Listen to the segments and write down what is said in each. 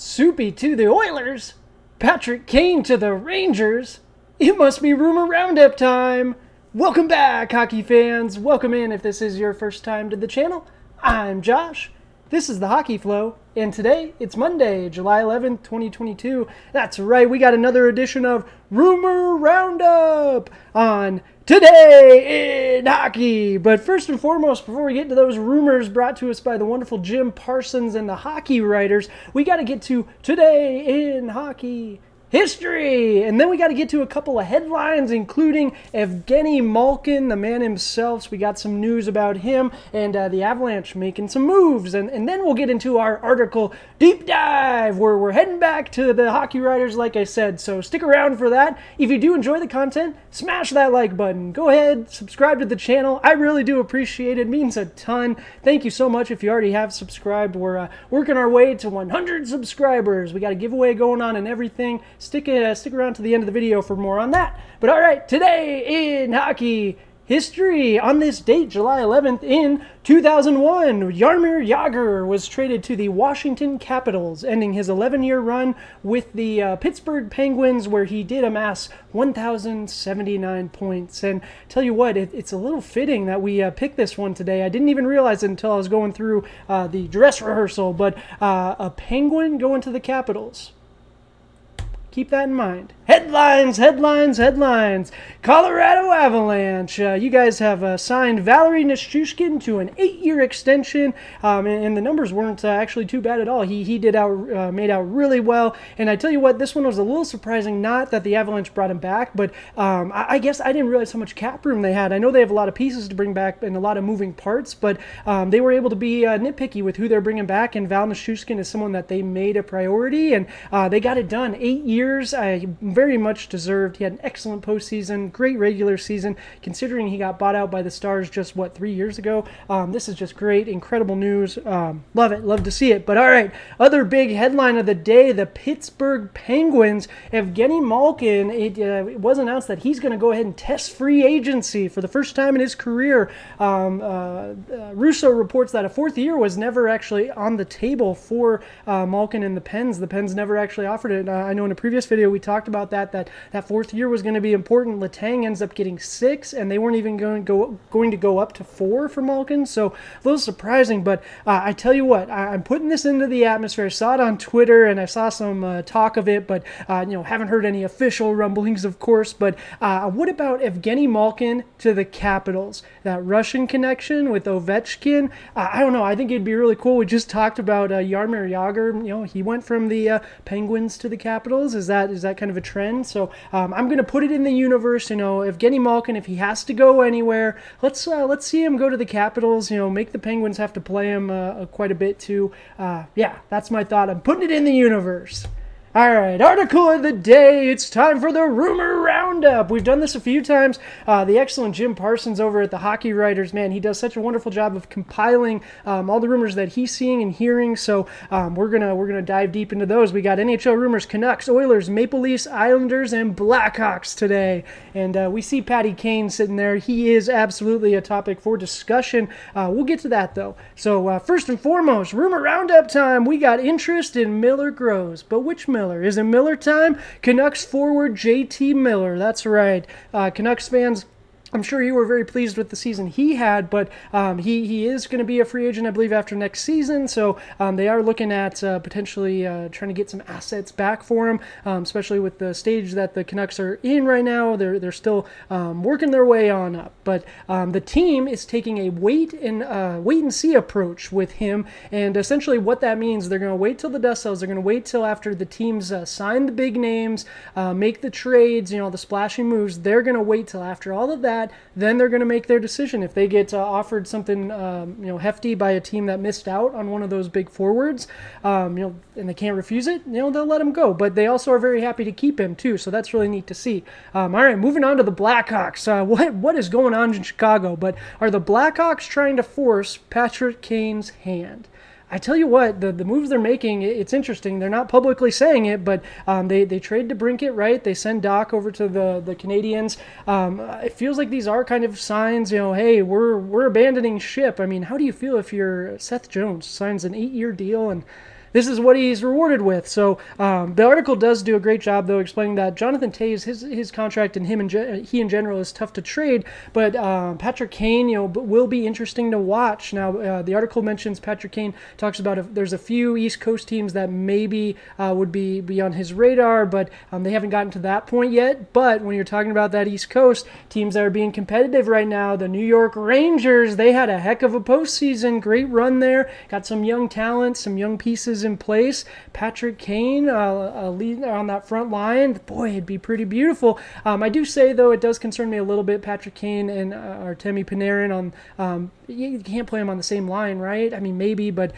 Soupy to the Oilers, Patrick Kane to the Rangers. It must be Rumor Roundup time. Welcome back, hockey fans. Welcome in if this is your first time to the channel. I'm Josh. This is the Hockey Flow, and today it's Monday, July 11th, 2022. That's right, we got another edition of Rumor Roundup on Today in Hockey. But first and foremost, before we get to those rumors brought to us by the wonderful Jim Parsons and the hockey writers, we got to get to Today in Hockey history, and then we got to get to a couple of headlines, including Evgeni Malkin, the man himself. So we got some news about him and the Avalanche making some moves, and then we'll get into our article deep dive, where we're heading back to the hockey writers, like I said. So stick around for that. If you do enjoy the content, smash that like button. Go ahead, subscribe to the channel. I really do appreciate it. It means a ton. Thank you so much if you already have subscribed. We're working our way to 100 subscribers. We got a giveaway going on and everything. Stick around to the end of the video for more on that. But all right, Today in Hockey history. On this date, July 11th, in 2001, Jaromir Jagr was traded to the Washington Capitals, ending his 11-year run with the Pittsburgh Penguins, where he did amass 1,079 points. And tell you what, it's a little fitting that we picked this one today. I didn't even realize it until I was going through the dress rehearsal, but a Penguin going to the Capitals. Keep that in mind. Headlines, headlines, headlines. Colorado Avalanche. You guys have signed Valeri Nichushkin to an 8-year extension, and the numbers weren't actually too bad at all. He made out really well, and I tell you what, this one was a little surprising. Not that the Avalanche brought him back, but I guess I didn't realize how much cap room they had. I know they have a lot of pieces to bring back and a lot of moving parts, but they were able to be nitpicky with who they're bringing back, and Val Nichushkin is someone that they made a priority, and they got it done. 8 years. Very much deserved. He had an excellent postseason, great regular season, considering he got bought out by the Stars just, 3 years ago. This is just great, incredible news. Love it, love to see it. But all right, other big headline of the day, the Pittsburgh Penguins, Evgeni Malkin, it was announced that he's going to go ahead and test free agency for the first time in his career. Russo reports that a fourth year was never actually on the table for Malkin and the Pens. The Pens never actually offered it. I know in a previous video we talked about that fourth year was going to be important. Letang ends up getting 6, and they weren't even going to go up to 4 for Malkin, so a little surprising. But I tell you what, I'm putting this into the atmosphere. I saw it on Twitter, and I saw some talk of it, but haven't heard any official rumblings, of course. But what about Evgeni Malkin to the Capitals? That Russian connection with Ovechkin, I don't know. I think it'd be really cool. We just talked about Jaromir Jagr. He went from the Penguins to the Capitals. Is that kind of a trend? So I'm going to put it in the universe. Evgeni Malkin, if he has to go anywhere, let's see him go to the Capitals. Make the Penguins have to play him quite a bit too. Yeah, that's my thought. I'm putting it in the universe. All right, article of the day. It's time for the Rumor Roundup. We've done this a few times. The excellent Jim Parsons over at the Hockey Writers, man, he does such a wonderful job of compiling all the rumors that he's seeing and hearing. So we're gonna dive deep into those. We got NHL rumors: Canucks, Oilers, Maple Leafs, Islanders, and Blackhawks today. And we see Patty Kane sitting there. He is absolutely a topic for discussion. We'll get to that though. So first and foremost, Rumor Roundup time. We got interest in Miller grows, but which Miller? Is it Miller time? Canucks forward JT Miller. That's right. Canucks fans, I'm sure you were very pleased with the season he had, but he is going to be a free agent, I believe, after next season. So they are looking at potentially trying to get some assets back for him, especially with the stage that the Canucks are in right now. They're still working their way on up. But the team is taking a wait and see approach with him, and essentially what that means, they're going to wait till the dust settles. They're going to wait till after the teams sign the big names, make the trades, the splashy moves. They're going to wait till after all of that. Then they're going to make their decision. If they get offered something hefty by a team that missed out on one of those big forwards, and they can't refuse it, they'll let him go. But they also are very happy to keep him too, so that's really neat to see. All right, moving on to the Blackhawks. What is going on in Chicago? But are the Blackhawks trying to force Patrick Kane's hand? I tell you what, the moves they're making, it's interesting. They're not publicly saying it, but they trade DeBrincat, right? They send Doc over to the Canadians. It feels like these are kind of signs, hey, we're abandoning ship. I mean, how do you feel if you're Seth Jones signs an 8-year deal and this is what he's rewarded with. So the article does do a great job, though, explaining that Jonathan Toews, his contract and he in general is tough to trade, but Patrick Kane, will be interesting to watch. Now, the article mentions Patrick Kane talks about there's a few East Coast teams that maybe would be on his radar, but they haven't gotten to that point yet. But when you're talking about that East Coast, teams that are being competitive right now, the New York Rangers, they had a heck of a postseason, great run there, got some young talent, some young pieces in place. Patrick Kane lead on that front line, boy, it'd be pretty beautiful. I do say, though, it does concern me a little bit, Patrick Kane and Artemi Panarin you can't play them on the same line, right? I mean, maybe, but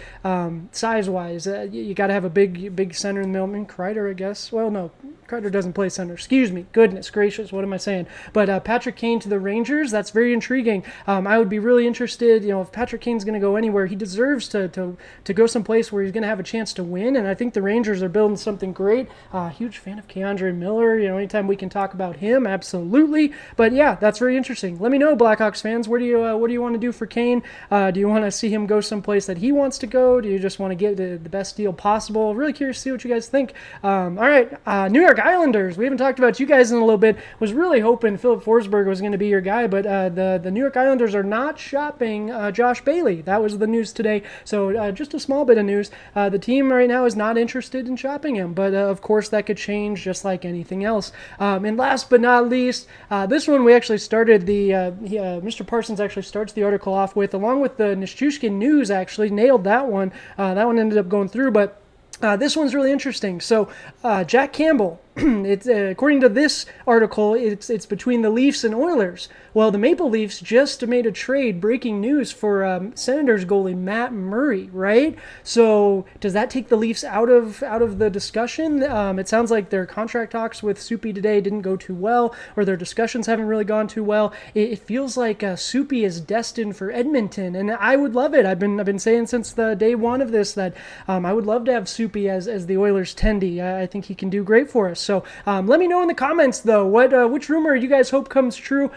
size-wise, you got to have a big center in the middle. I mean, Kreider, I guess. Well, no, Kreider doesn't play center. Excuse me. Goodness gracious, what am I saying? But Patrick Kane to the Rangers, that's very intriguing. I would be really interested, if Patrick Kane's going to go anywhere, he deserves to go someplace where he's going to have a chance to win, and I think the Rangers are building something great. Huge fan of Keandre Miller. Anytime we can talk about him, absolutely. But yeah, that's very interesting. Let me know, Blackhawks fans. What do you want to do for Kane? Do you want to see him go someplace that he wants to go? Do you just want to get the best deal possible? Really curious to see what you guys think. All right, New York Islanders. We haven't talked about you guys in a little bit. Was really hoping Philip Forsberg was going to be your guy, but the New York Islanders are not shopping Josh Bailey. That was the news today. So just a small bit of news. The team right now is not interested in shopping him, but of course that could change just like anything else. And last but not least, this one we actually started Mr. Parsons actually starts the article off with, along with the Nichushkin news, actually nailed that one. That one ended up going through, but this one's really interesting. So Jack Campbell, it's according to this article, it's between the Leafs and Oilers. Well, the Maple Leafs just made a trade, breaking news, for Senators goalie Matt Murray, right? So does that take the Leafs out of the discussion? It sounds like their contract talks with Soupy today didn't go too well, or their discussions haven't really gone too well. It feels like Soupy is destined for Edmonton, and I would love it. I've been saying since the day one of this that I would love to have Soupy as the Oilers' tendy. I think he can do great for us. So let me know in the comments, though, which rumor you guys hope comes true.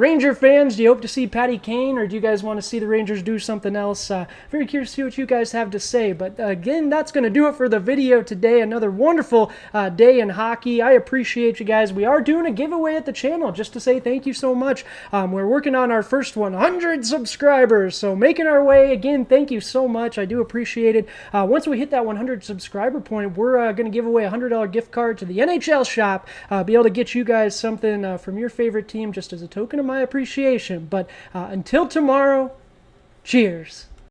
Ranger fans, do you hope to see Patty Kane, or do you guys want to see the Rangers do something else? Very curious to see what you guys have to say. But again, that's going to do it for the video today. Another wonderful day in hockey. I appreciate you guys. We are doing a giveaway at the channel, just to say thank you so much. We're working on our first 100 subscribers, so making our way. Again, thank you so much. I do appreciate it. Once we hit that 100 subscriber point, we're going to give away a $100 gift card to the NHL shop. Be able to get you guys something from your favorite team, just as a token of my appreciation. But until tomorrow, cheers.